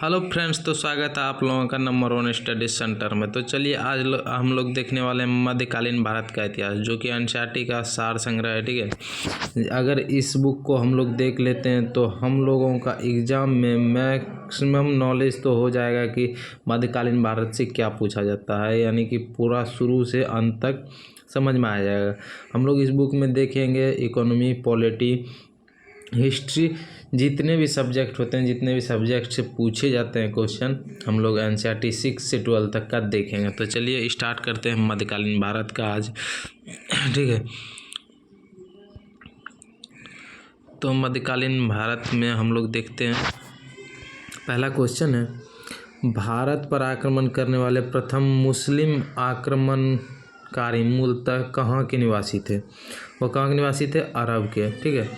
Hello friends, तो स्वागत है आप लोगों का नंबर 1 स्टडी सेंटर में। तो चलिए आज हम लोग देखने वाले हैं मध्यकालीन भारत का इतिहास, जो कि एनसीईआरटी का सार संग्रह है। ठीक है, अगर इस बुक को हम लोग देख लेते हैं तो हम लोगों का एग्ज़ाम में मैक्सिमम नॉलेज तो हो जाएगा कि मध्यकालीन भारत से क्या पूछा जाता है, यानी कि पूरा शुरू से अंत तक समझ में आ जाएगा। हम लोग इस बुक में देखेंगे इकोनॉमी, पॉलिटी, हिस्ट्री, जितने भी सब्जेक्ट होते हैं, जितने भी सब्जेक्ट से पूछे जाते हैं क्वेश्चन, हम लोग एनसीईआरटी 6 से 12 तक का देखेंगे। तो चलिए स्टार्ट करते हैं मध्यकालीन भारत का आज। ठीक है, तो मध्यकालीन भारत में हम लोग देखते हैं, पहला क्वेश्चन है, भारत पर आक्रमण करने वाले प्रथम मुस्लिम आक्रमणकारी मूलतः कहाँ के निवासी थे? वो कहाँ के निवासी थे? अरब के। ठीक है,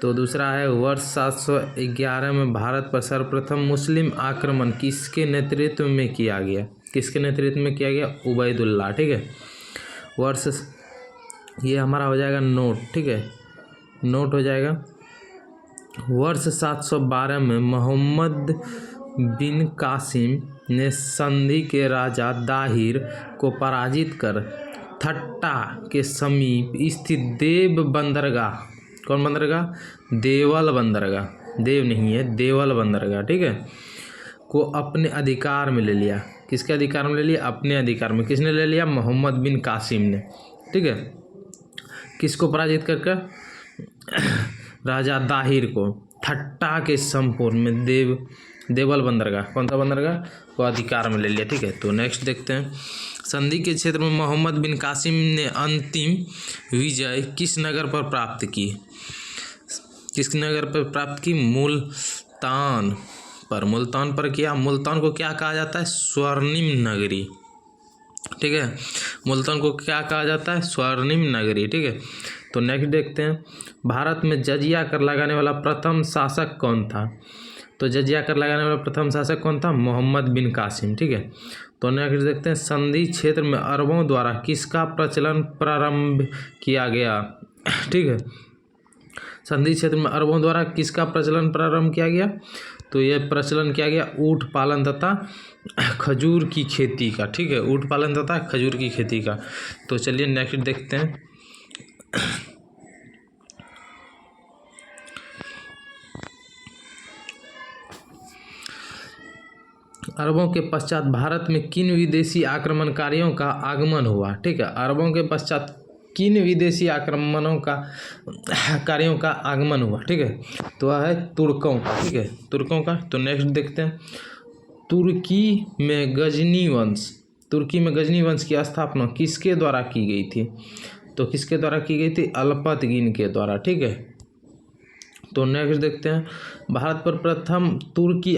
तो दूसरा है, वर्ष 711 में भारत पर सर्वप्रथम मुस्लिम आक्रमण किसके नेतृत्व में किया गया? किसके नेतृत्व में किया गया? उबैदुल्ला। ठीक है, वर्ष, ये हमारा हो जाएगा नोट। ठीक है, नोट हो जाएगा। वर्ष 712 में मोहम्मद बिन कासिम ने संधि के राजा दाहिर को पराजित कर थट्टा के समीप स्थित देव बंदरगाह, कौन बंदरगाह? देवल बंदरगाह, देव नहीं है, देवल बंदरगाह, ठीक है, को अपने अधिकार में ले लिया। किसके अधिकार में ले लिया? अपने अधिकार में। किसने ले लिया? मोहम्मद बिन कासिम ने। ठीक है, किसको पराजित कर राजा दाहिर को थट्टा के संपूर्ण में देवल बंदरगाह, कौन सा बंदरगाह, को अधिकार में ले लिया। ठीक है, तो नेक्स्ट देखते हैं, संधि के क्षेत्र में मोहम्मद बिन कासिम ने अंतिम विजय किस नगर पर प्राप्त की? किस नगर पर प्राप्त की? मुल्तान पर। मुल्तान पर किया। मुल्तान को क्या कहा जाता है? स्वर्णिम नगरी। ठीक है, मुल्तान को क्या कहा जाता है? स्वर्णिम नगरी। ठीक है, तो नेक्स्ट देखते हैं, भारत में जजिया कर लगाने वाला प्रथम शासक कौन था? तो जजिया कर लगाने वाला प्रथम शासक कौन था? मोहम्मद बिन कासिम। ठीक है, तो नेक्स्ट देखते हैं, संधि क्षेत्र में अरबों द्वारा किसका प्रचलन प्रारंभ किया गया? ठीक है, संधि क्षेत्र में अरबों द्वारा किसका प्रचलन प्रारंभ किया गया? तो यह प्रचलन किया गया ऊँट पालन तथा खजूर की खेती का। ठीक है, ऊँट पालन तथा खजूर की खेती का। तो चलिए नेक्स्ट देखते हैं, अरबों के पश्चात भारत में किन विदेशी आक्रमणकारियों का आगमन हुआ? ठीक है, अरबों के पश्चात किन विदेशी कार्यों का आगमन हुआ? ठीक है, तो वह है तुर्कों का। ठीक है, तुर्कों का। तो नेक्स्ट देखते हैं, तुर्की में गजनी वंश की स्थापना किसके द्वारा की गई थी? तो किसके द्वारा की गई थी? अल्पतगिन के द्वारा। ठीक है, तो नेक्स्ट देखते हैं, भारत पर प्रथम तुर्की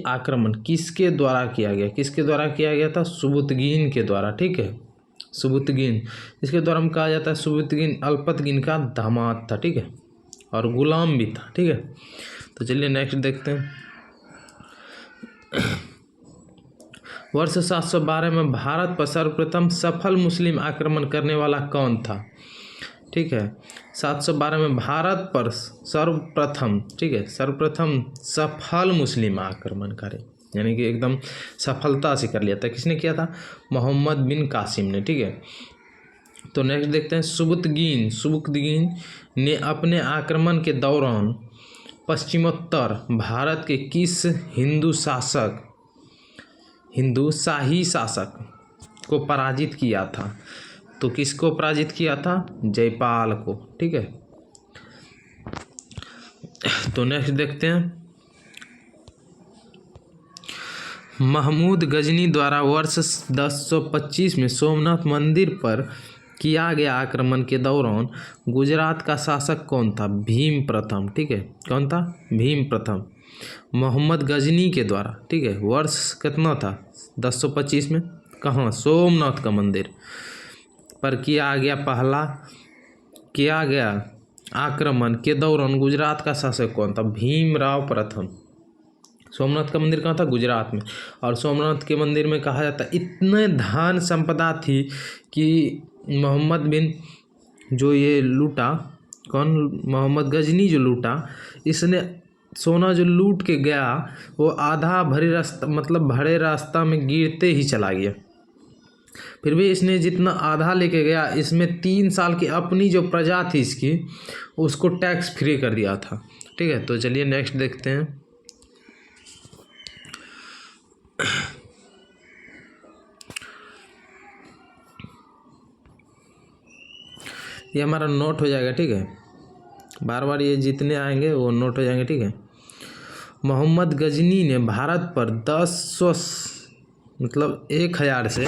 आक्रमण किसके द्वारा किया गया? किसके द्वारा किया गया था? सुबुतगिन के द्वारा। ठीक है, सुबुतगिन, इसके द्वारा हम कहा जाता है सुबुतगिन अल्पतगिन का दामाद था। ठीक है, और गुलाम भी था। ठीक है, तो चलिए नेक्स्ट देखते हैं, वर्ष 712 में भारत पर सर्वप्रथम सफल मुस्लिम आक्रमण करने वाला कौन था? ठीक है, 712 में भारत पर सर्वप्रथम, ठीक है, सर्वप्रथम सफल मुस्लिम आक्रमणकारी, यानी कि एकदम सफलता से कर लिया था। किसने किया था? मोहम्मद बिन कासिम ने। ठीक है, तो नेक्स्ट देखते हैं, सुबुतगिन ने अपने आक्रमण के दौरान पश्चिमोत्तर भारत के किस हिंदू शाही शासक को पराजित किया था? तो किसको पराजित किया था? जयपाल को। ठीक है, तो नेक्स्ट देखते हैं, महमूद गजनी द्वारा वर्ष 1025 में सोमनाथ मंदिर पर किया गया आक्रमण के दौरान गुजरात का शासक कौन था? भीम प्रथम। ठीक है, कौन था? भीम प्रथम, मोहम्मद गजनी के द्वारा। ठीक है, वर्ष कितना था? 1025 में। कहाँ? सोमनाथ का मंदिर पर किया गया आक्रमण के दौरान गुजरात का शासक कौन था? भीमराव प्रथम। सोमनाथ का मंदिर कहाँ था? गुजरात में। और सोमनाथ के मंदिर में कहा जाता है इतने धन संपदा थी कि मोहम्मद बिन जो ये लूटा, कौन? मोहम्मद गजनी जो लूटा, इसने सोना जो लूट के गया वो आधा भरे रास्ता मतलब भरे रास्ता में गिरते ही चला गया। फिर भी इसने जितना आधा लेके गया इसमें 3 साल की अपनी जो प्रजा थी इसकी उसको टैक्स फ्री कर दिया था। ठीक है, तो चलिए नेक्स्ट देखते हैं। ये हमारा नोट हो जाएगा। ठीक है, बार बार ये जितने आएंगे वो नोट हो जाएंगे। ठीक है, मोहम्मद गजनी ने भारत पर 1000 से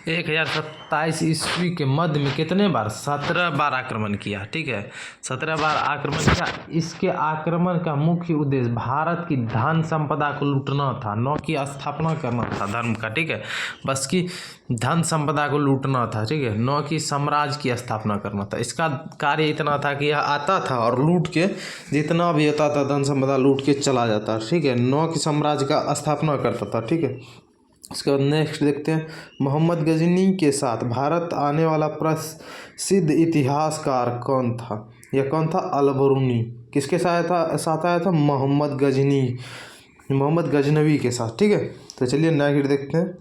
1027 ईस्वी के मध्य में कितने बार 17 बार आक्रमण किया। ठीक है, 17 बार आक्रमण किया। इसके आक्रमण का मुख्य उद्देश्य भारत की धन संपदा को लूटना था, न कि स्थापना करना था धर्म का। ठीक है, बस की धन संपदा को लूटना था। ठीक है, न कि साम्राज्य की स्थापना करना था। इसका कार्य इतना था कि यह आता था और लूट के जितना भी होता था धन संपदा लूट के चला जाता। ठीक है, न कि साम्राज्य का स्थापना करता था। ठीक है, इसके बाद नेक्स्ट देखते हैं। मोहम्मद गजनी के साथ भारत आने वाला प्रसिद्ध इतिहासकार कौन था? यह कौन था? अल-बरूनी। किसके साथ आया था? मोहम्मद गजनवी के साथ। ठीक है, तो चलिए नेक्स्ट देखते हैं।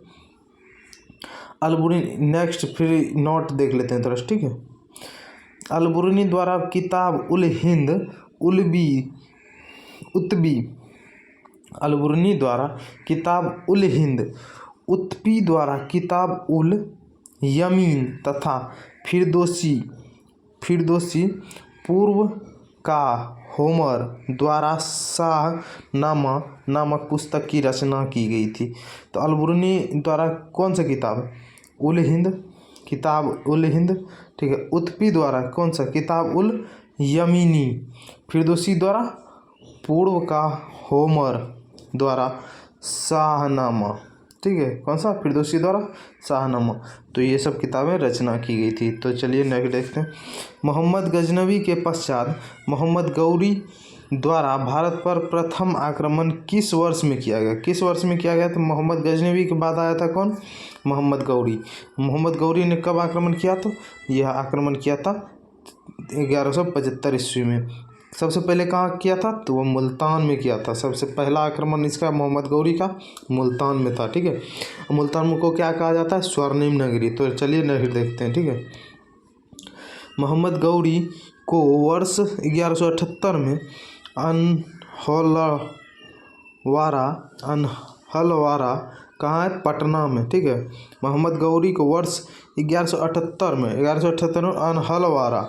अल-बरूनी नेक्स्ट फिर नोट देख लेते हैं थोड़ा। ठीक है, अल-बरूनी द्वारा किताब उल हिंद अल-बरूनी द्वारा किताब उल हिंद, उत्पी द्वारा किताब उल यमीन तथा फिरदौसी पूर्व का होमर द्वारा शाहनामा नामक पुस्तक की रचना की गई थी। तो अल-बरूनी द्वारा कौन सा किताब? किताब उल हिंद। ठीक है, उत्पी द्वारा कौन सा? किताब उल यमीनी। फिरदौसी द्वारा पूर्व का होमर द्वारा शाहनामा। ठीक है, कौन सा? फिरदौसी द्वारा शाहनामा। तो ये सब किताबें रचना की गई थी। तो चलिए नेक्स्ट देखते हैं। मोहम्मद गजनवी के पश्चात मोहम्मद गौरी द्वारा भारत पर प्रथम आक्रमण किस वर्ष में किया गया? किस वर्ष में किया गया? तो मोहम्मद गजनवी के बाद आया था कौन? मोहम्मद गौरी ने कब आक्रमण किया? तो यह आक्रमण किया था 1175 ईस्वी में। सबसे पहले कहाँ किया था? तो वो मुल्तान में किया था। सबसे पहला आक्रमण इसका मोहम्मद गौरी का मुल्तान में था। ठीक है, मुल्तान को क्या कहा जाता है? स्वर्णिम नगरी। तो चलिए नेक्स्ट देखते हैं। ठीक है, मोहम्मद गौरी को वर्ष 1178 में अनहलवारा कहाँ है? पटना में। ठीक है, मोहम्मद गौरी को वर्ष 1178 में अनहलवारा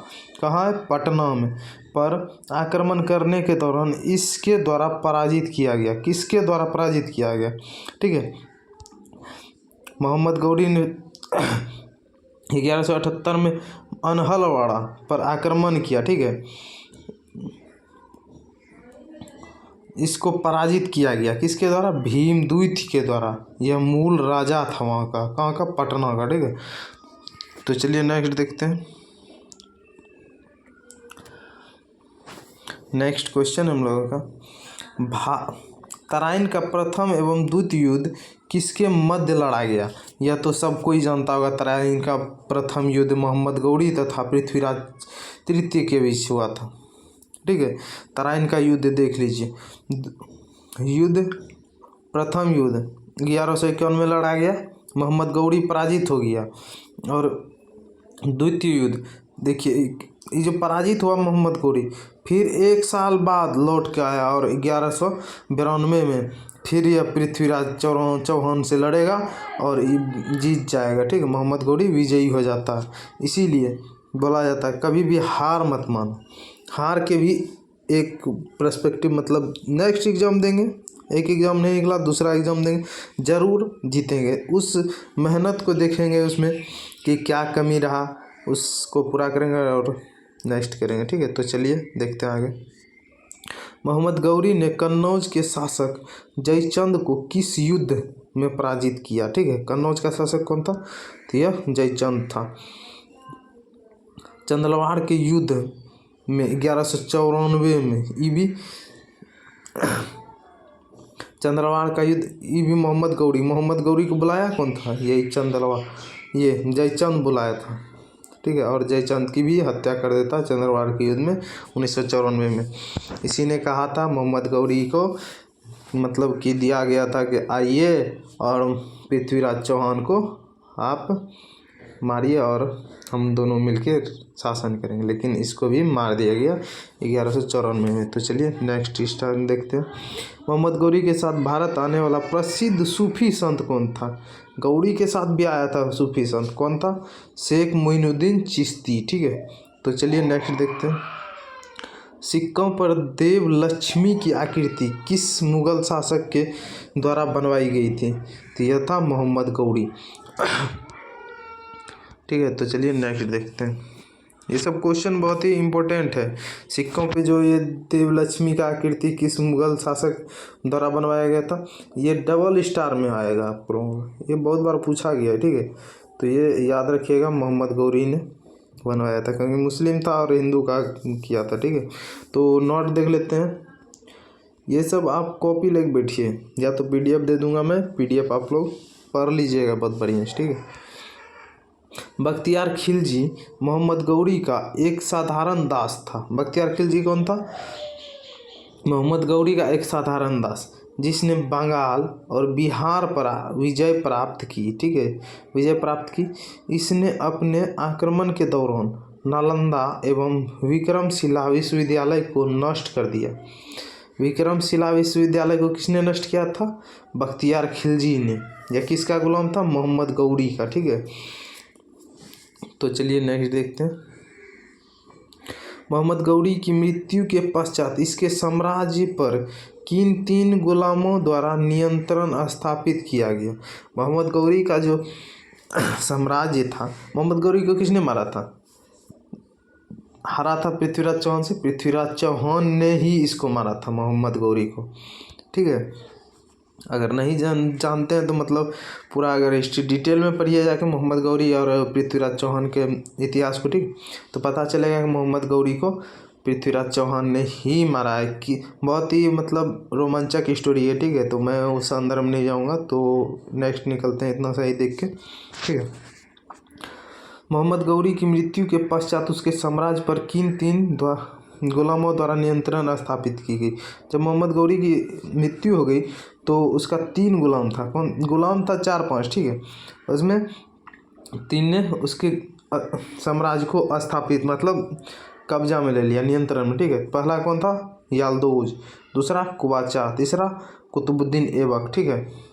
कहाँ है? पटना में पर आक्रमण करने के दौरान इसके द्वारा पराजित किया गया। किसके द्वारा पराजित किया गया? ठीक है, मोहम्मद गौरी ने 1178 में अनहलवाड़ा पर आक्रमण किया। ठीक है, इसको पराजित किया गया किसके द्वारा? भीमद्वित के द्वारा। यह मूल राजा था वहाँ का। कहाँ का? पटना का। ठीक है, तो चलिए नेक्स्ट देखते हैं। नेक्स्ट क्वेश्चन हम लोगों का, तराइन का प्रथम एवं द्वितीय युद्ध किसके मध्य लड़ा गया? यह तो सबको ही जानता होगा। तराइन का प्रथम युद्ध मोहम्मद गौरी तथा पृथ्वीराज तृतीय के बीच हुआ था। ठीक है, तराइन का युद्ध देख लीजिए। प्रथम युद्ध 1151 में लड़ा गया, मोहम्मद गौरी पराजित हो गया। और द्वितीय युद्ध देखिए, ये जो पराजित हुआ मोहम्मद गौरी, फिर 1 साल बाद लौट के आया और 1192 में फिर यह पृथ्वीराज चौहान से लड़ेगा और जीत जाएगा। ठीक है, मोहम्मद गौरी विजयी हो जाता है। इसीलिए बोला जाता है कभी भी हार मत मानो। हार के भी एक पर्सपेक्टिव, मतलब नेक्स्ट एग्ज़ाम देंगे, एक एग्ज़ाम नहीं निकला दूसरा एग्ज़ाम देंगे, ज़रूर जीतेंगे। उस मेहनत को देखेंगे उसमें कि क्या कमी रहा, उसको पूरा करेंगे और नेक्स्ट करेंगे। ठीक है, तो चलिए देखते हैं आगे। मोहम्मद गौरी ने कन्नौज के शासक जयचंद को किस युद्ध में पराजित किया? ठीक है, कन्नौज का शासक कौन था? तो यह जयचंद था। चंदलवाड़ के युद्ध में 1194 में ईबी चंदलवाड़ का युद्ध ईबी मोहम्मद गौरी को बुलाया कौन था? यही चंदलवाड़, ये जयचंद बुलाया था। ठीक है, और जयचंद की भी हत्या कर देता है चंद्रवाड़ के युद्ध में 1994 में। इसी ने कहा था मोहम्मद गौरी को, मतलब कि दिया गया था कि आइए और पृथ्वीराज चौहान को आप मारिए और हम दोनों मिलकर शासन करेंगे, लेकिन इसको भी मार दिया गया 1194 में। तो चलिए नेक्स्ट स्टार देखते हैं। मोहम्मद गौरी के साथ भारत आने वाला प्रसिद्ध सूफी संत कौन था? गौरी के साथ भी आया था सूफी संत, कौन था? शेख मोइनुद्दीन चिश्ती, ठीक है। तो चलिए नेक्स्ट देखते हैं। सिक्कों पर देव लक्ष्मी की आकृति किस मुगल शासक के द्वारा बनवाई गई थी? तो यह था मोहम्मद गौरी, ठीक है। तो चलिए नेक्स्ट देखते हैं। ये सब क्वेश्चन बहुत ही इम्पोर्टेंट है। सिक्कों पे जो ये देव लक्ष्मी का आकृति किस मुगल शासक द्वारा बनवाया गया था, ये डबल स्टार में आएगा आपको, ये बहुत बार पूछा गया है, ठीक है। तो ये याद रखिएगा, मोहम्मद गौरी ने बनवाया था, क्योंकि मुस्लिम था और हिंदू का किया था, ठीक है। तो नोट देख लेते हैं। ये सब आप कॉपी लेके बैठिए, या तो PDF दे दूंगा मैं, PDF आप लोग पढ़ लीजिएगा बहुत बढ़िया, ठीक है। बख्तियार खिलजी मोहम्मद गौरी का एक साधारण दास था। बख्तियार खिलजी कौन था? मोहम्मद गौरी का एक साधारण दास, जिसने बंगाल और बिहार पर विजय प्राप्त की, ठीक है, विजय प्राप्त की। इसने अपने आक्रमण के दौरान नालंदा एवं विक्रमशिला विश्वविद्यालय को नष्ट कर दिया। विक्रमशिला विश्वविद्यालय को किसने नष्ट किया था? बख्तियार खिलजी ने। यह किसका गुलाम था? मोहम्मद गौरी का, ठीक है। तो चलिए नेक्स्ट देखते हैं। मोहम्मद गौरी की मृत्यु के पश्चात इसके साम्राज्य पर किन 3 गुलामों द्वारा नियंत्रण स्थापित किया गया? मोहम्मद गौरी का जो साम्राज्य था, मोहम्मद गौरी को किसने मारा था? हरा था पृथ्वीराज चौहान से। पृथ्वीराज चौहान ने ही इसको मारा था, मोहम्मद गौरी को, ठीक है। अगर नहीं जानते हैं तो मतलब पूरा अगर हिस्ट्री डिटेल में पढ़िए जाके मोहम्मद गौरी और पृथ्वीराज चौहान के इतिहास को, ठीक, तो पता चलेगा कि मोहम्मद गौरी को पृथ्वीराज चौहान ने ही मारा है। कि बहुत ही मतलब रोमांचक स्टोरी है, ठीक है। तो मैं उस अंदर में नहीं जाऊँगा, तो नेक्स्ट निकलते हैं, इतना सही देख के, ठीक है। मोहम्मद गौरी की मृत्यु के पश्चात उसके साम्राज्य पर किन 3 गुलामों द्वारा नियंत्रण स्थापित की गई? जब मोहम्मद गौरी की मृत्यु हो गई तो उसका 3 गुलाम था। कौन गुलाम था? 4-5, ठीक है। उसमें 3 ने उसके साम्राज्य को स्थापित मतलब कब्जा में ले लिया, नियंत्रण में, ठीक है। पहला कौन था? याल्दोज, दूसरा कुबाचा, तीसरा कुतुबुद्दीन ऐबक, ठीक है।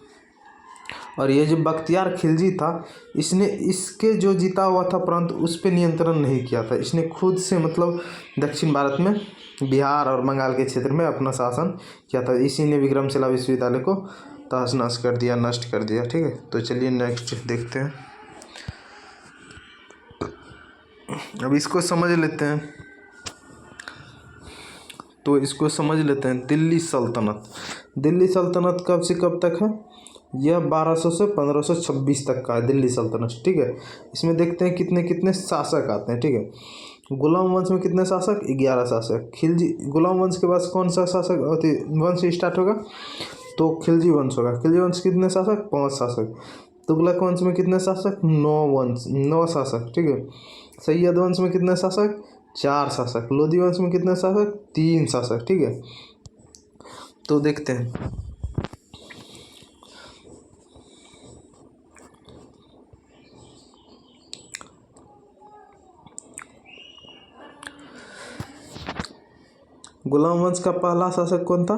और ये जो बख्तियार खिलजी था, इसने इसके जो जीता हुआ था प्रांत उस पर नियंत्रण नहीं किया था। इसने खुद से मतलब दक्षिण भारत में बिहार और बंगाल के क्षेत्र में अपना शासन किया था। इसी ने विक्रमशिला विश्वविद्यालय को तहस नहस कर दिया, नष्ट कर दिया, ठीक है। तो चलिए नेक्स्ट देखते हैं। अब इसको समझ लेते हैं। तो इसको समझ लेते हैं। दिल्ली सल्तनत, दिल्ली सल्तनत कब से कब तक है? यह 1200 से 1526 तक का है दिल्ली सल्तनत, ठीक है। इसमें देखते हैं कितने कितने शासक आते हैं, ठीक है। गुलाम वंश में कितने शासक? 11 शासक। खिलजी गुलाम वंश के बाद कौन सा शासक वंश स्टार्ट होगा? तो खिलजी वंश होगा। खिलजी वंश कितने शासक? 5 शासक। तुगलक वंश में कितने शासक? 9 शासक, ठीक है। सैयद वंश में कितने शासक? 4 शासक। लोधी वंश में कितने शासक? 3 शासक, ठीक है। तो देखते हैं। गुलाम वंश का पहला शासक कौन था?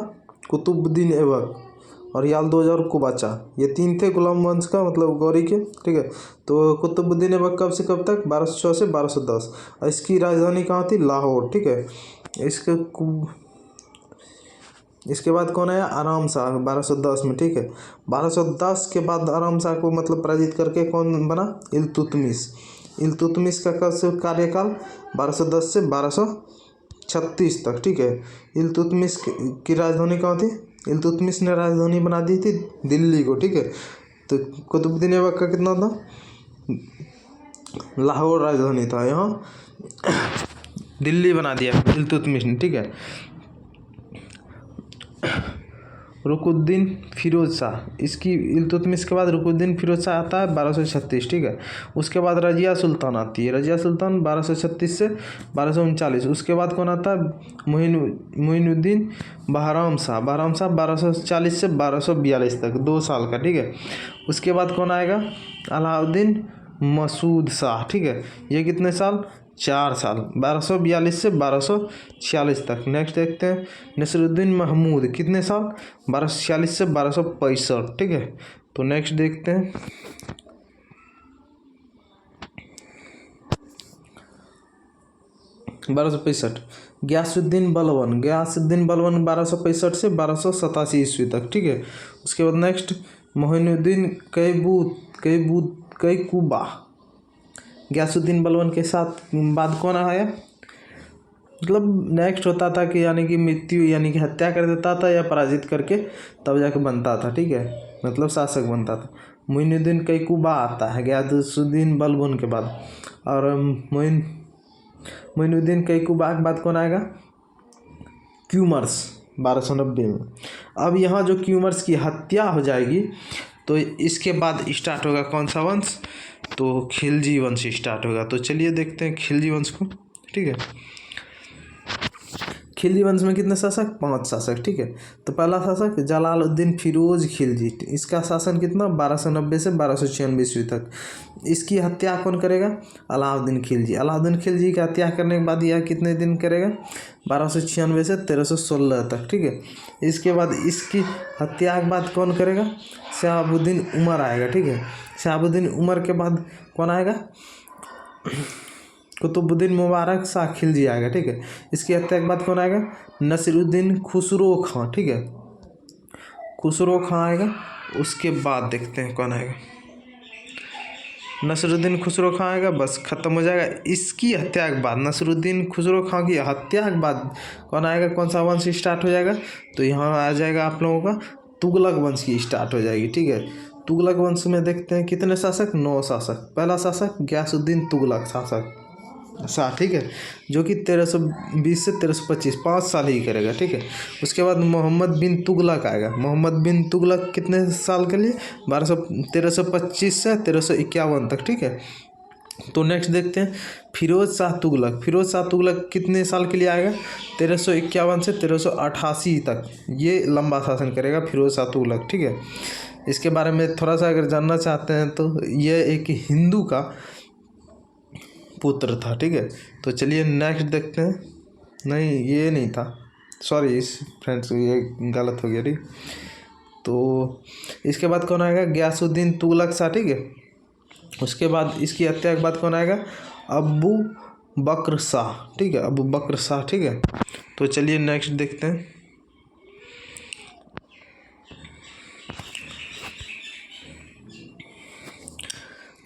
कुतुबुद्दीन ऐबक और याल्दोज और कुबाचा, ये 3 थे गुलाम वंश का मतलब गौरी के, ठीक है। तो कुतुबुद्दीन ऐबक कब से कब तक? 1204 से 1210। और इसकी राजधानी कहाँ थी? लाहौर, ठीक है। इसके बाद कौन आया? आराम शाह 1210 में, ठीक है। 1210 के बाद आराम शाह को मतलब पराजित करके कौन बना? इल्तुतमिश। इल्तुतमिश का कब से कार्यकाल? 1210 से 1236 तक, ठीक है। इल्तुतमिश की राजधानी कहाँ थी? इल्तुतमिश ने राजधानी बना दी थी दिल्ली को, ठीक है। तो कुतुबुद्दीन ऐबक का कितना था? लाहौर राजधानी था, यहाँ दिल्ली बना दिया इल्तुतमिश ने, ठीक है। रुकुद्दीन फिरोज शाह। इसकी इल्तुतमिश के बाद रुकुद्दीन फिरोज शाह आता है 1236, ठीक है। उसके बाद रजिया सुल्तान आती है, रजिया सुल्तान 1236 से 1239। उसके बाद कौन आता है? मोइनुद्दीन बहराम शाह, 1240 से 1242 तक, 2 साल का, ठीक है। उसके बाद कौन आएगा? अलाउद्दीन मसूद शाह, ठीक है। ये कितने साल? 4 साल, 1242 से 1246 तक। नेक्स्ट देखते हैं नसरुद्दीन महमूद, कितने साल? 1246 से 1265, ठीक है। तो नेक्स्ट देखते हैं 1265। गयासुद्दीन बलबन, 1265 से 1287 ईस्वी तक, ठीक है। उसके बाद नेक्स्ट मोइनुद्दीन कैकुबा। गयासुद्दीन बलबन के साथ बाद कौन आया? मतलब नेक्स्ट होता था कि यानी कि मृत्यु यानी कि हत्या कर देता था या पराजित करके तब जाके बनता था, ठीक है, मतलब शासक बनता था। मोइनुद्दीन कैकुबा आता है गयासुद्दीन बलबन के बाद। और मोइनुद्दीन कैकुबा के बाद कौन आएगा? क्यूमर्स, 1290 में। अब यहाँ जो क्यूमर्स की हत्या हो जाएगी तो इसके बाद स्टार्ट होगा कौन सा वंश? तो खिलजी वंश स्टार्ट होगा। तो चलिए देखते हैं खिलजी वंश को, ठीक है। खिलजी वंश में कितने शासक? 5 शासक, ठीक है। तो पहला शासक जलालुद्दीन फिरोज खिलजी, इसका शासन कितना? 1290 से 1296 ईस्वी तक। इसकी हत्या कौन करेगा? अलाउद्दीन खिलजी। अलाउद्दीन खिलजी की हत्या करने के बाद यह कितने दिन करेगा? 1296 से 1316 तक, ठीक है। इसके बाद इसकी हत्या के बाद कौन करेगा? शहाबुद्दीन उमर आएगा, ठीक है। शहाबुद्दीन उमर के बाद कौन आएगा? कुतुबुद्दीन मुबारक शाह खिलजी आएगा, ठीक है। इसकी हत्या के बाद कौन आएगा? नसीरुद्दीन खुसरो खां, ठीक है, खुसरो खां आएगा। उसके बाद देखते हैं कौन आएगा? नसीरुद्दीन खुसरो खां आएगा, बस खत्म हो जाएगा। इसकी हत्या के बाद नसीरुद्दीन खुसरो खां की हत्या के बाद कौन आएगा? कौन सा वंश स्टार्ट हो जाएगा? तो यहाँ आ जाएगा आप लोगों का तुगलक वंश की स्टार्ट हो जाएगी, ठीक है। तुगलक वंश में देखते हैं कितने शासक? 9 शासक। पहला शासक गयासुद्दीन तुगलक शाह, ठीक है, जो कि 1320 से 1325, 5 साल ही करेगा, ठीक है। उसके बाद मोहम्मद बिन तुगलक आएगा। मोहम्मद बिन तुगलक कितने साल के लिए? 1325 से 1351 तक, ठीक है। तो नेक्स्ट देखते हैं फिरोज शाह तुगलक। फिरोज शाह तुगलक कितने साल के लिए आएगा? 1351 से 1388 तक। ये लंबा शासन करेगा फिरोज शाह तुगलक, ठीक है। इसके बारे में थोड़ा सा अगर जानना चाहते हैं तो ये एक हिंदू का पुत्र था, ठीक है। तो चलिए नेक्स्ट देखते हैं। नहीं, ये नहीं था, सॉरी इस फ्रेंड्स, ये गलत हो गया, ठीक। तो इसके बाद कौन आएगा? गयासुद्दीन तुगलक शाह, ठीक है। उसके बाद इसकी हत्या के बाद कौन आएगा? अबू बकर शाह, ठीक है, अबू बकर शाह, ठीक है। तो चलिए नेक्स्ट देखते हैं।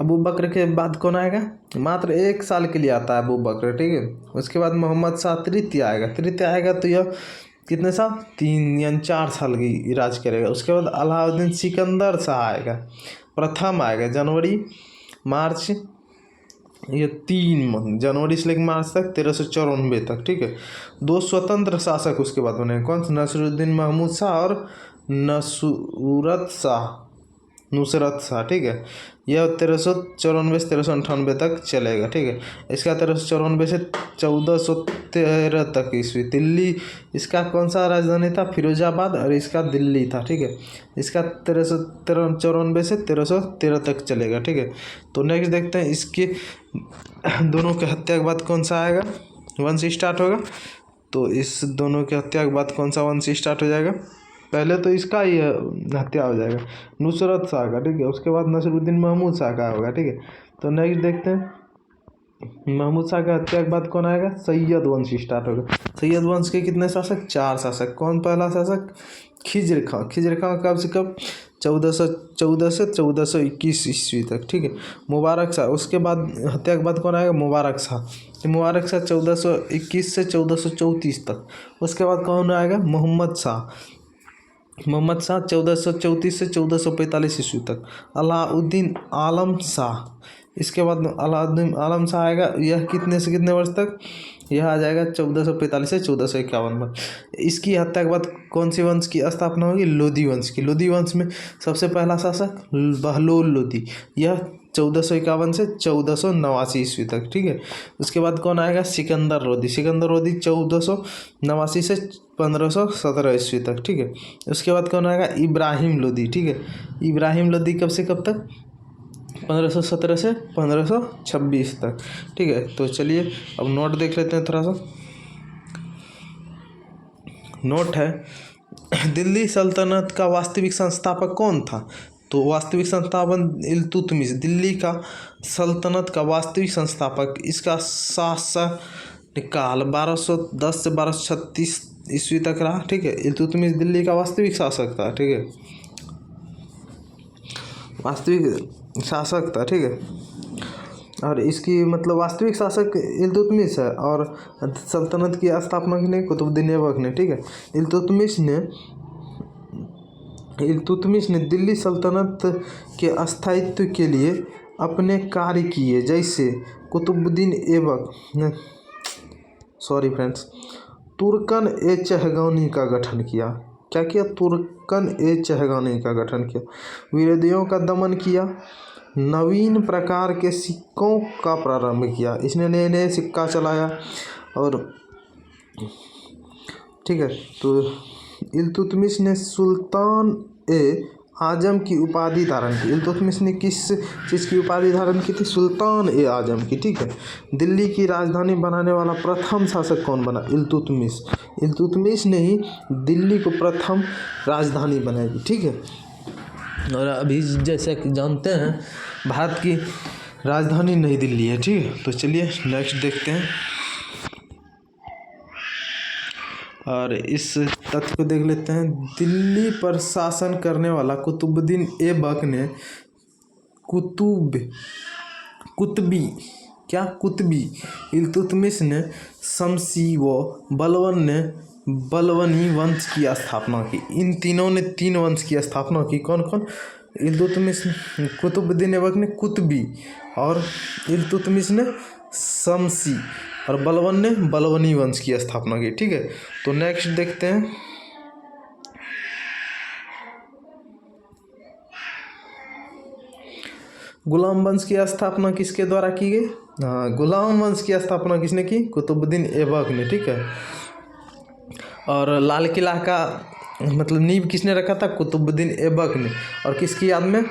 अबू बकर के बाद कौन आएगा? मात्र 1 साल के लिए आता है अबू बकर, ठीक है। उसके बाद मोहम्मद शाह तृतीय आएगा तो यह कितने साल? 3 या 4 साल की राज करेगा। उसके बाद अलाउद्दीन सिकंदर शाह आएगा, प्रथम आएगा, मार्च ये 3 जनवरी से लेकर मार्च तक, 1394 तक, ठीक है। 2 स्वतंत्र शासक उसके बाद बने, कौन से? नसरुद्दीन महमूद शाह और नुसरत शाह, ठीक है। यह 1394 से 1398 तक चलेगा, ठीक है। इसका 1394 से 1413 तक ईस्वी। दिल्ली इसका कौन सा राजधानी था? फिरोजाबाद, और इसका दिल्ली था, ठीक है। इसका 1394 से 1313 तक चलेगा, ठीक है। तो नेक्स्ट देखते हैं इसके दोनों के हत्या के बाद कौन सा आएगा? वंश स्टार्ट होगा। तो इस दोनों के हत्या के बाद कौन सा वंश स्टार्ट हो जाएगा? पहले तो इसका ही हत्या हो जाएगा, नुसरत शाह का, ठीक है। उसके बाद नसरुद्दीन महमूद शाह का होगा, ठीक है। तो नेक्स्ट देखते हैं महमूद शाह का हत्या के बाद कौन आएगा? सैयद वंश स्टार्ट होगा। सैयद वंश के कितने शासक? 4 शासक। कौन पहला शासक? खिजर खां। खिजर खां कब से कब? 1414 से 1421 ईस्वी तक, ठीक है। मुबारक शाह, उसके बाद हत्या के बाद कौन आएगा? मुबारक शाह। मुबारक शाह 1421 से 1434 तक। उसके बाद कौन आएगा? मोहम्मद शाह 1434 से 1445 ईस्वी तक। अलाउद्दीन आलम शाह, इसके बाद अलाउद्दीन आलम शाह आएगा। यह कितने से कितने वर्ष तक? यह आ जाएगा 1445 से 1451 में। इसकी हत्या के बाद कौन सी वंश की स्थापना होगी? लोधी वंश की। लोधी वंश में सबसे पहला शासक बहलोल लोधी, यह 1451 से 1489 ईस्वी तक, ठीक है। उसके बाद कौन आएगा? सिकंदर लोधी। सिकंदर लोधी 1489 से 1517 ईस्वी तक, ठीक है। उसके बाद कौन आएगा? इब्राहिम लोधी, ठीक है। इब्राहिम लोधी कब से कब तक? 1517 से 1526 तक, ठीक है। तो चलिए अब नोट देख लेते हैं थोड़ा सा। नोट है, दिल्ली सल्तनत का वास्तविक संस्थापक कौन था? तो वास्तविक संस्थापक इल्तुतमिश, दिल्ली का सल्तनत का वास्तविक संस्थापक। इसका शासनकाल 1210 से 1236 ईस्वी तक रहा, ठीक है। इल्तुतमिश दिल्ली का वास्तविक शासक था, ठीक है, वास्तविक शासक था, ठीक है। और इसकी मतलब वास्तविक शासक इल्तुतमिश है और सल्तनत की स्थापना किसने? कुतुबुद्दीन ऐबक ने, ठीक है। इल्तुतमिश ने दिल्ली सल्तनत के स्थायित्व के लिए अपने कार्य किए, जैसे कुतुबुद्दीन ऐबक ने तुर्कन-ए-चहगानी का गठन किया। क्या किया? तुर्कन-ए-चहगानी का गठन किया। विरोधियों का दमन किया। नवीन प्रकार के सिक्कों का प्रारंभ किया। इसने नए नए सिक्का चलाया और ठीक है। तो इल्तुतमिश ने सुल्तान ए आजम की उपाधि धारण की। इल्तुतमिश ने किस चीज़ की उपाधि धारण की थी? सुल्तान ए आजम की, ठीक है। दिल्ली की राजधानी बनाने वाला प्रथम शासक कौन बना? इल्तुतमिश। इल्तुतमिश ने ही दिल्ली को प्रथम राजधानी बनाई, ठीक है। और अभी जैसे कि जानते हैं भारत की राजधानी नई दिल्ली है, ठीक है। तो चलिए नेक्स्ट देखते हैं और इस तथ्य को देख लेते हैं। दिल्ली पर शासन करने वाला कुतुबुद्दीन ऐबक ने कुतबी इल्तुतमिश ने शमसी व बलवनी वंश की स्थापना की। इन तीनों ने 3 वंश की स्थापना की। कौन कौन? इल्तुतमिश, कुतुबुद्दीन ऐबक ने कुतबी और इल्तुतमिश ने शमसी और बलवन ने बलवनी वंश की स्थापना की, ठीक है। तो नेक्स्ट देखते हैं। गुलाम वंश की स्थापना किसके द्वारा की गई? गुलाम वंश की स्थापना किसने की? कुतुबुद्दीन ऐबक ने, ठीक है। और लाल किला का मतलब नींव किसने रखा था? कुतुबुद्दीन ऐबक ने। और किसकी याद में?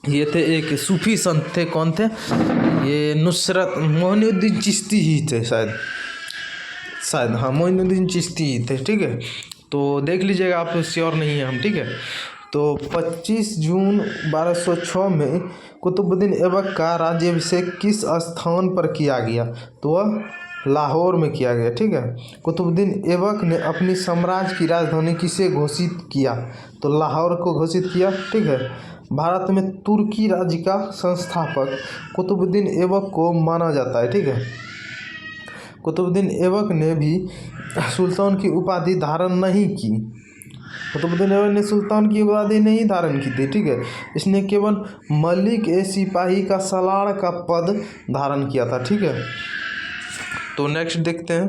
ये थे एक सूफी संत थे। कौन थे ये? नुसरत मोइनुद्दीन चिश्ती ही थे शायद, हाँ मोइनुद्दीन चिश्ती ही थे, ठीक है। तो देख लीजिएगा, आप श्योर नहीं है हम, ठीक है। तो 25 जून 1206 में कुतुबुद्दीन ऐबक का राज्याभिषेक किस स्थान पर किया गया? तो वह लाहौर में किया गया, ठीक है। कुतुबुद्दीन ऐबक ने अपनी साम्राज्य की राजधानी किसे घोषित किया? तो लाहौर को घोषित किया, ठीक है। भारत में तुर्की राज्य का संस्थापक कुतुबुद्दीन ऐबक को माना जाता है, ठीक है। कुतुबुद्दीन ऐबक ने भी सुल्तान की उपाधि धारण नहीं की। कुतुबुद्दीन ऐबक ने सुल्तान की उपाधि नहीं धारण की थी, ठीक है। इसने केवल मलिक ए सिपाही का सलार का पद धारण किया था, ठीक है। तो नेक्स्ट देखते हैं।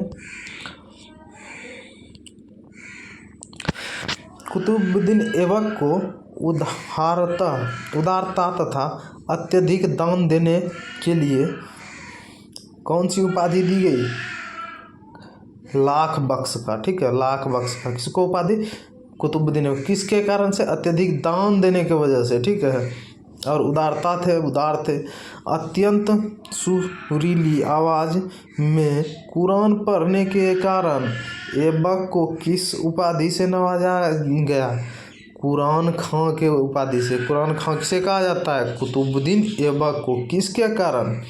कुतुबुद्दीन ऐबक को उदारता तथा अत्यधिक दान देने के लिए कौन सी उपाधि दी गई? लाख बख्श का, ठीक है। लाख बख्श का किसको उपाधि? कुतुबुद्दीन ऐबक। किसके कारण से? अत्यधिक दान देने की वजह से, ठीक है। और उदार थे। अत्यंत सुरीली आवाज़ में कुरान पढ़ने के कारण ऐबक को किस उपाधि से नवाजा गया? कुरान खां के उपाधि से। कुरान खां किसे कहा जाता है? कुतुबुद्दीन ऐबक को। किसके कारण?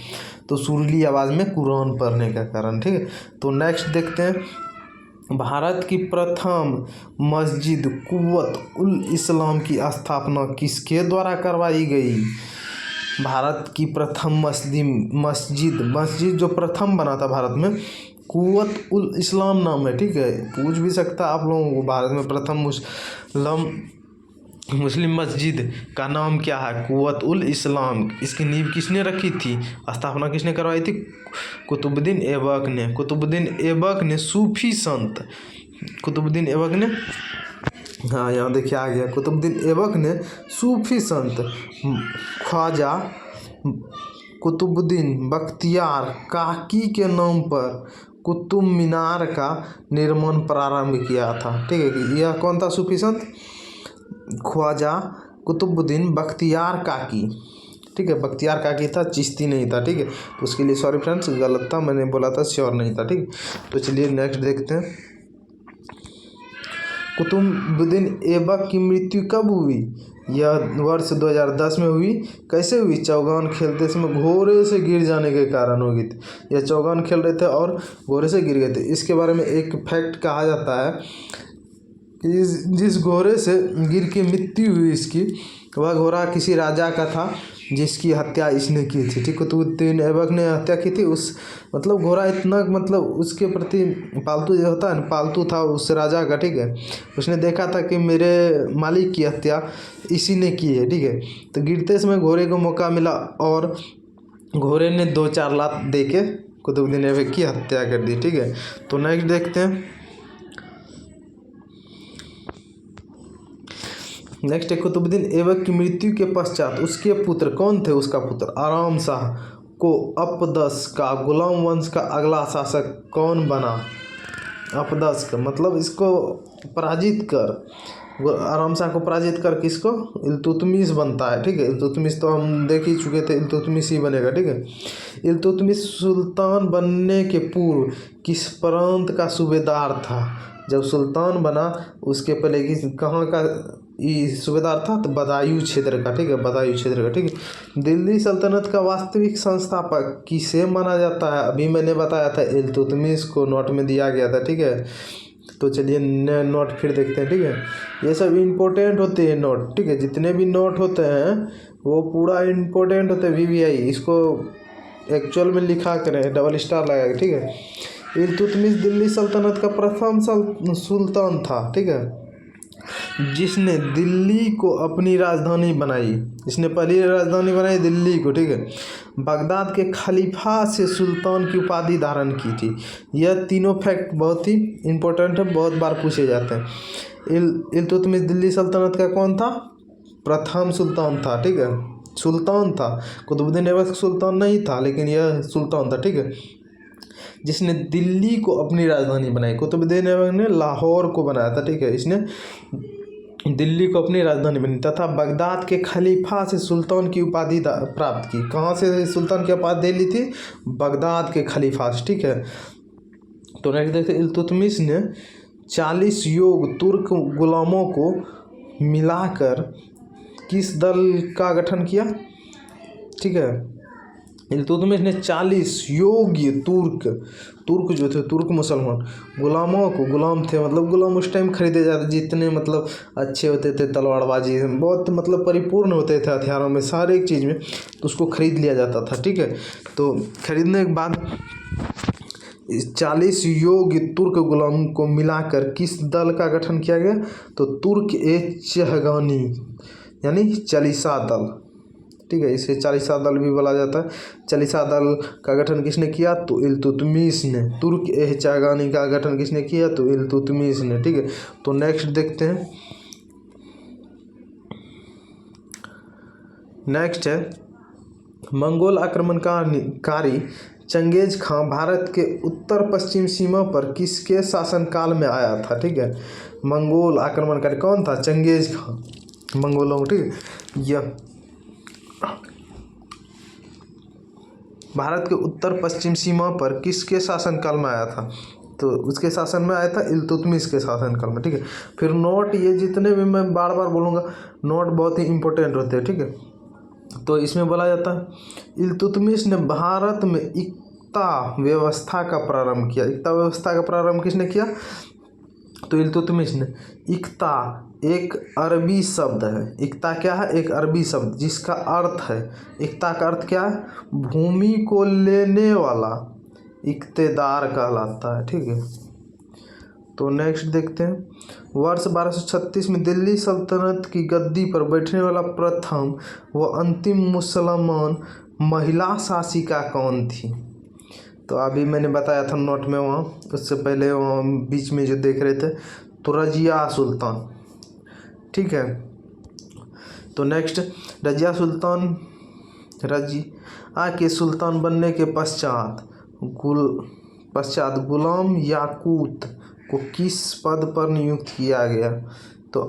तो सुरीली आवाज़ में कुरान पढ़ने के कारण, ठीक है। तो नेक्स्ट देखते हैं। भारत की प्रथम मस्जिद कुव्वत उल इस्लाम की स्थापना किसके द्वारा करवाई गई? भारत की प्रथम मस्जिद जो प्रथम बना था भारत में, कुव्वत उल इस्लाम नाम है, ठीक है। पूछ भी सकता आप लोगों को, भारत में प्रथम मुस्लिम मुस्लिम मस्जिद का नाम क्या है? कुव्वतुल इस्लाम। इसकी नींव किसने रखी थी? स्थापना किसने करवाई थी? कुतुबुद्दीन ऐबक ने। कुतुबुद्दीन ऐबक ने सूफी संत, कुतुबुद्दीन ऐबक ने, हाँ यहाँ देखिए आ गया, कुतुबुद्दीन ऐबक ने सूफी संत ख्वाजा कुतुबुद्दीन बख्तियार काकी के नाम पर कुतुब मीनार का निर्माण प्रारंभ किया था। ठीक है, कि यह कौन था सूफी संत? ख्वाजा कुतुबुद्दीन बख्तियार काकी। ठीक है, बख्तियार काकी था, चिश्ती नहीं था। ठीक है, तो उसके लिए सॉरी फ्रेंड्स, गलत था, मैंने बोला था श्योर नहीं था। ठीक, तो चलिए नेक्स्ट देखते हैं। कुतुबुद्दीन ऐबक की मृत्यु कब हुई? यह वर्ष 2010 में हुई। कैसे हुई? चौगान खेलते समय घोड़े से गिर जाने के कारण हो गई थी। यह चौगान खेल रहे थे और घोड़े से गिर गए थे। इसके बारे में एक फैक्ट कहा जाता है कि जिस घोड़े से गिर के मृत्यु हुई इसकी, वह घोड़ा किसी राजा का था जिसकी हत्या इसने की थी। ठीक, कुतुबुद्दीन ऐबक ने हत्या की थी। उस मतलब घोड़ा इतना मतलब उसके प्रति पालतू जो होता है ना, पालतू था उस राजा का। ठीक है, उसने देखा था कि मेरे मालिक की हत्या इसी ने की है। ठीक है, तो गिरते समय घोड़े को मौका मिला और घोड़े ने 2-4 लात दे के कुतुबुद्दीन ऐबक की हत्या कर दी। ठीक है, तो नेक्स्ट देखते हैं। नेक्स्ट है, कुतुबुद्दीन ऐबक की मृत्यु के पश्चात उसके पुत्र कौन थे? उसका पुत्र आराम शाह को अपदस का गुलाम वंश का अगला शासक कौन बना? अपदस का मतलब इसको पराजित कर, आराम शाह को पराजित कर किसको? इल्तुतमिश बनता है। ठीक है, इल्तुतमिश तो हम देख ही चुके थे, इल्तुतमिश ही बनेगा। ठीक है, इल्तुतमिश सुल्तान बनने के पूर्व किस प्रांत का सूबेदार था? जब सुल्तान बना उसके पहले किस कहाँ का सूबेदार था? तो बदायूं क्षेत्र का। ठीक है, बदायूं क्षेत्र का। ठीक है, दिल्ली सल्तनत का वास्तविक संस्थापक किसे माना जाता है? अभी मैंने बताया था इल्तुतमिश को, नोट में दिया गया था। ठीक है, तो चलिए नोट फिर देखते हैं। ठीक है, ये सब इम्पोर्टेंट होते हैं नोट। ठीक है, जितने भी नोट होते हैं वो पूरा इम्पोर्टेंट होते हैं। VVI इसको एक्चुअल में लिखा करें, डबल स्टार लगा के। ठीक है, इल्तुतमिश दिल्ली सल्तनत का प्रथम सुल्तान था। ठीक है, जिसने दिल्ली को अपनी राजधानी बनाई। इसने पहली राजधानी बनाई दिल्ली को। ठीक है, बगदाद के खलीफा से सुल्तान की उपाधि धारण की थी। यह तीनों फैक्ट बहुत ही इम्पोर्टेंट है, बहुत बार पूछे जाते हैं। इल्तुतमिश दिल्ली सल्तनत का कौन था? प्रथम सुल्तान था। ठीक है, सुल्तान था। कुतुबुद्दीन ऐबक सुल्तान नहीं था, लेकिन यह सुल्तान था। ठीक है, जिसने दिल्ली को अपनी राजधानी बनाई। कुतुबुद्दीन ऐबक ने लाहौर को बनाया था। ठीक है, इसने दिल्ली को अपनी राजधानी बनी तथा बगदाद के खलीफा से सुल्तान की उपाधि प्राप्त की। कहाँ से सुल्तान की उपाधि ली थी? बगदाद के खलीफा से। ठीक है, तो नेक्स्ट देखते हैं। इल्तुतमिश ने 40 योग्य तुर्क गुलामों को मिलाकर किस दल का गठन किया? ठीक है, इल्तुतमिश ने 40 योग्य तुर्क जो थे, तुर्क मुसलमान गुलामों को, गुलाम थे मतलब गुलाम उस टाइम खरीदे जाते, जितने मतलब अच्छे होते थे, तलवारबाजी बहुत मतलब परिपूर्ण होते थे हथियारों में, सारे एक चीज़ में, तो उसको खरीद लिया जाता था। ठीक है, तो खरीदने के बाद 40 योग्य तुर्क गुलाम को मिलाकर किस दल का गठन किया गया? तो तुर्क-ए-चगतानी यानी चालीसा दल। ठीक है, इसे चालीसा दल भी बोला जाता है। चालीसा दल का गठन किसने किया? तो इल्तुतमिश ने। तुर्क-ए-चगतानी का गठन किसने किया? तो इल्तुतमिश ने। ठीक है, तो नेक्स्ट देखते हैं। नेक्स्ट है, मंगोल आक्रमणकारी चंगेज खां भारत के उत्तर पश्चिम सीमा पर किसके शासनकाल में आया था? ठीक है, मंगोल आक्रमणकारी कौन था? चंगेज खां, मंगोलों। ठीक है, यह भारत के उत्तर पश्चिम सीमा पर किसके शासनकाल में आया था? तो उसके शासन में आया था इल्तुतमिश के शासनकाल में। ठीक है, फिर नोट, ये जितने भी मैं बार बार बोलूँगा, नोट बहुत ही इंपॉर्टेंट होते हैं। ठीक है, तो इसमें बोला जाता है इल्तुतमिश ने भारत में इक्ता व्यवस्था का प्रारंभ किया। इक्ता व्यवस्था का प्रारंभ किसने किया? तो इल्तुतमिश ने। इक्ता एक अरबी शब्द है। इक्ता क्या है? एक अरबी शब्द जिसका अर्थ है, इक्ता का अर्थ क्या है? भूमि को लेने वाला इक्तेदार कहलाता है। ठीक है, तो नेक्स्ट देखते हैं, वर्ष 1236 में दिल्ली सल्तनत की गद्दी पर बैठने वाला प्रथम व अंतिम मुसलमान महिला शासिका कौन थी? तो अभी मैंने बताया था नोट में, वहाँ उससे पहले वहाँ बीच में जो देख रहे थे, तो रजिया सुल्तान, ठीक है। तो नेक्स्ट, रजिया सुल्तान, रजिया के सुल्तान बनने के पश्चात गुलाम याकूत को किस पद पर नियुक्त किया गया? तो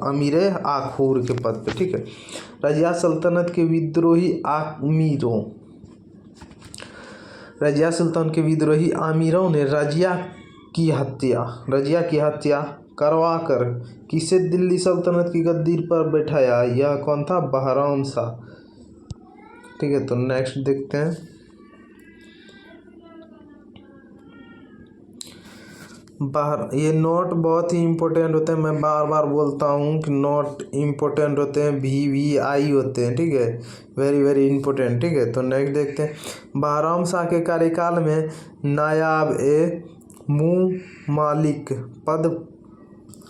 अमीर आखूर के पद पे, ठीक है। रजिया सल्तनत के विद्रोही आमिरों ने रजिया की हत्या करवाकर किसे दिल्ली सल्तनत की गद्दी पर बैठाया? यह कौन था? बहराम शाह, ठीक है। तो नेक्स्ट देखते हैं, ये नोट बहुत ही इम्पोर्टेंट होते हैं, मैं बार बार बोलता हूँ कि नोट इम्पोर्टेंट होते हैं, VVI होते हैं, ठीक है, वेरी वेरी इम्पोर्टेंट, ठीक है। तो नेक्स्ट देखते हैं, बहराम शाह के कार्यकाल में नायाब-ए-मुमालिक पद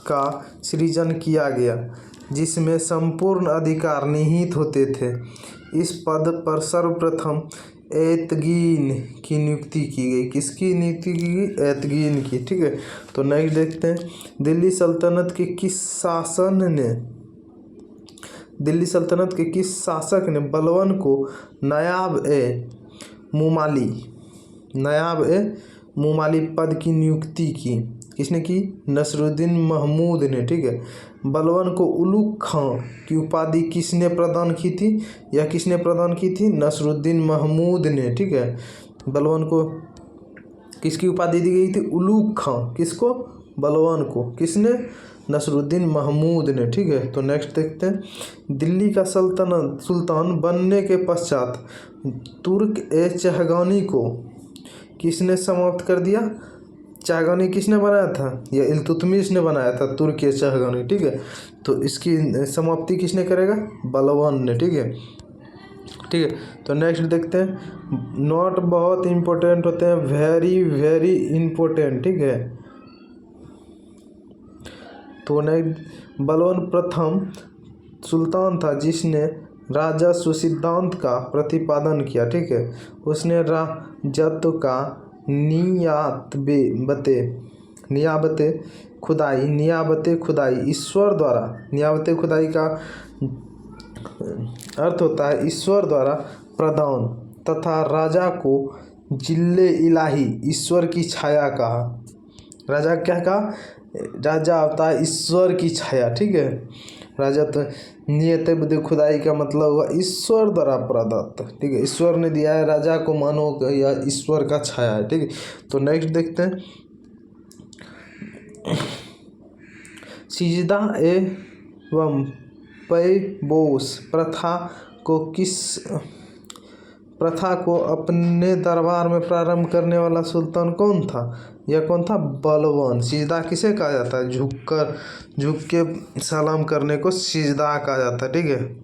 का सृजन किया गया, जिसमें संपूर्ण अधिकार निहित होते थे। इस पद पर सर्वप्रथम एतगीन की नियुक्ति की गई। किसकी नियुक्ति की गई? एतगीन की, ठीक है। तो नेक्स्ट देखते हैं, दिल्ली सल्तनत के किस शासक ने बलवन को नायाब-ए-मुमाली पद की नियुक्ति की? किसने की? नसरुद्दीन महमूद ने, ठीक है। बलवन को उलुग खां की उपाधि किसने प्रदान की थी? या किसने प्रदान की थी? नसरुद्दीन महमूद ने, ठीक है। बलवन को किसकी उपाधि दी गई थी? उलुग खां। किसको? बलवन को। किसने? नसरुद्दीन महमूद ने, ठीक है। तो नेक्स्ट देखते हैं, दिल्ली का सुल्तान बनने के पश्चात तुर्क-ए-चहगानी को किसने समाप्त कर दिया? चहगानी किसने बनाया था? यह इल्तुतमिश ने बनाया था, तुर्क-ए-चहगानी, ठीक है। तो इसकी समाप्ति किसने करेगा? बलवन ने, ठीक है, ठीक है। तो नेक्स्ट देखते हैं, नोट बहुत इंपॉर्टेंट होते हैं, वेरी वेरी इंपॉर्टेंट, ठीक है। तो नेक्स्ट, बलवन प्रथम सुल्तान था जिसने राजस्व सिद्धांत का प्रतिपादन किया, ठीक है। उसने राजत्व का नियाबते खुदाई ईश्वर द्वारा, नियाबते खुदाई का अर्थ होता है ईश्वर द्वारा प्रदान, तथा राजा को जिल्ले इलाही, ईश्वर की छाया कहा। राजा क्या कहा? राजा होता है ईश्वर की छाया, ठीक है। राजा तो नियत बुद्धि खुदाई का मतलब हुआ ईश्वर द्वारा प्रदत्त, ठीक है। ईश्वर ने दिया है राजा को, मानो या ईश्वर का छाया है, ठीक है। तो नेक्स्ट देखते हैं, सिजदा एवं पैबोस प्रथा को अपने दरबार में प्रारंभ करने वाला सुल्तान कौन था? यह कौन था? बलवन। सिजदा किसे कहा जाता है? झुक के सलाम करने को सिजदा कहा जाता है, ठीक है।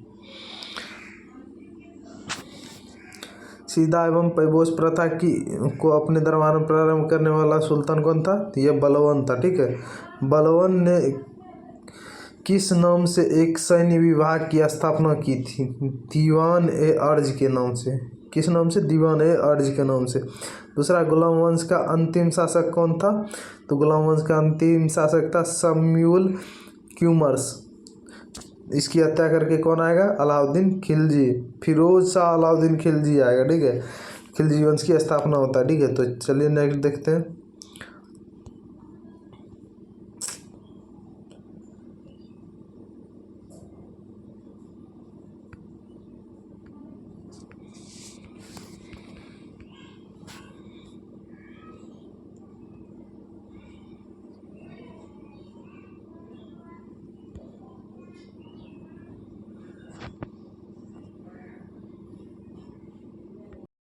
सिजदा एवं पैबोस प्रथा को अपने दरबार में प्रारंभ करने वाला सुल्तान कौन था? यह बलवन था, ठीक है। बलवन ने किस नाम से एक सैन्य विभाग की स्थापना की थी? दीवान-ए-अर्ज के नाम से। किस नाम से? दीवान-ए-अर्ज के नाम से। दूसरा, गुलाम वंश का अंतिम शासक कौन था? तो गुलाम वंश का अंतिम शासक था शम्यूल क्यूमर्स। इसकी हत्या करके कौन आएगा? अलाउद्दीन खिलजी, फिरोज शाह अलाउद्दीन खिलजी आएगा, ठीक है। खिलजी वंश की स्थापना होता है, ठीक है। तो चलिए नेक्स्ट देखते हैं,